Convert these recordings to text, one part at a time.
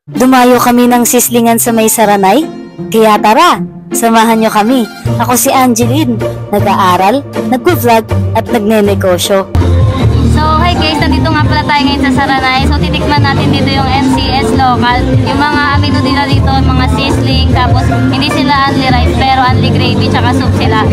Dumayo kami ng sislingan sa may Saranay. Kaya tara, samahan nyo kami. Ako si Angeline, nag-aaral, nag-vlog at nagnenegosyo. So, hi guys, nandito nga pala tayo ngayon sa Saranay. So, titikman natin dito yung MCS local. Yung mga amino nila dito, mga sisling, tapos hindi sila only rice, pero only gravy, tsaka soup sila.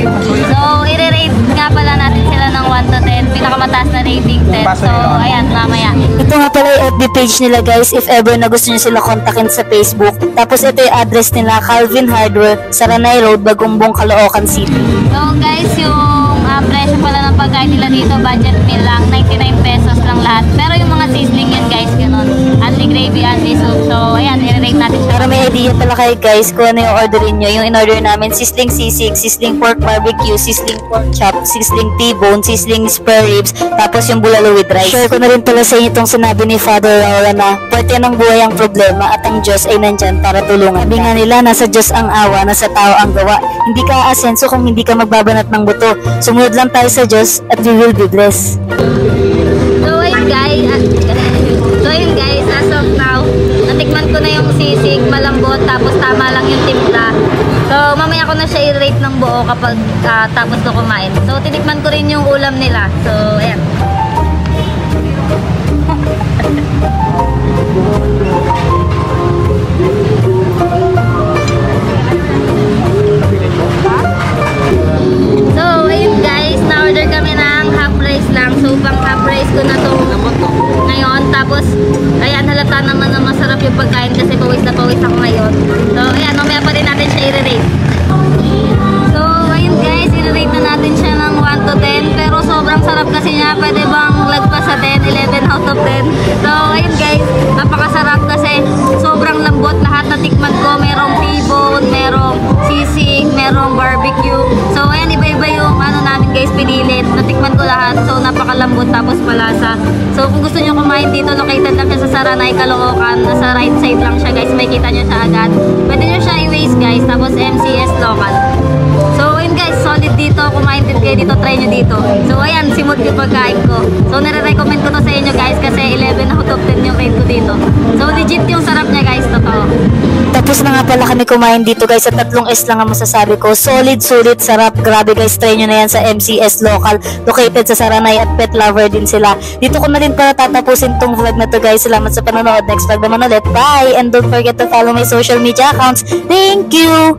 So, i-rate nga pala natin sila ng 1 to 10. Pinakamataas na rating 10. So, ayan, mamaya. Ito nga pala yung FB page nila guys, if ever na gusto nyo sila kontakin sa Facebook. Tapos ito yung address nila, Calvin Hardware, Saranay Road, Bagumbong, Caloocan City. So, guys, yung presyo pala ng pagkain nila dito, budget meal lang, 99 pesos lang lahat. Pero yung mga sizzling yun guys, ganun. Only gravy, only soup. So, ayan, i-rate natin siya. Para may idea pala kayo guys kung ano yung orderin nyo. Yung in-order namin, sizzling sisig, sizzling pork barbecue, sizzling pork chop, sizzling T-bone, sizzling spare ribs, tapos yung bulalo with rice. Share ko na rin pala sa inyo itong sinabi ni Father Laura na parte ng buhay ang problema at ang Diyos ay nandyan para tulungan. Sabi nga nila, nasa Diyos ang awa, nasa tao ang gawa. Hindi ka aasenso kung hindi ka magbabanat ng buto. Sumunod lang tayo sa Diyos at we will be blessed. So ayun guys, as of now, natikman ko na yung sisig, malambot, tapos tama lang yung timpla. So mamaya ko na siya i-rate ng buo kapag tapos ko kumain. So tinikman ko rin yung ulam nila. So ayan. So ayun guys, na-order kami ng half rice lang. So pang half rice ko na to ngayon. Tapos ayan, halata naman na masarap yung pagkain kasi pawis na pawis ako ngayon. So ayan, mamaya pa rin natin siya i-rate. So ayun guys, i-rate na natin siya ng 1 to 10. Pero sobrang sarap kasi niya. Pwede bang lagpas sa 10, 11 out of 10. So ayun guys, napakasarap kasi sobrang lambot. Lahat na tikman ko, merong T-bone, merong sisig, merong barbecue. So ayan, iba-iba yung ano namin guys, pinilit. Natikman ko lahat. So napakalambot tapos malasa. So kung gusto nyo kumain dito, located lang siya sa Saranay, Caloocan. Nasa right side lang siya guys, may kita nyo siya agad. Pwede nyo siya i-waste guys. Tapos MCS local. So ayun guys, solid dito. Kumain din kayo dito, try nyo dito. So ayan, simot yung pagkain ko. So nare-recommend ko to sa inyo guys kasi 11 out of 10 yung rate ko dito. So legit yung sarap niya guys, totoo. Tapos na nga pala kami kumain dito guys, at 3 S lang ang masasabi ko. Solid, sulit, sarap. Grabe guys, try nyo na yan sa MCS Local. Located sa Saranay at pet lover din sila. Dito ko na rin para tatapusin tong vlog na to guys. Salamat sa panonood. Next vlog naman ulit. Bye! And don't forget to follow my social media accounts. Thank you!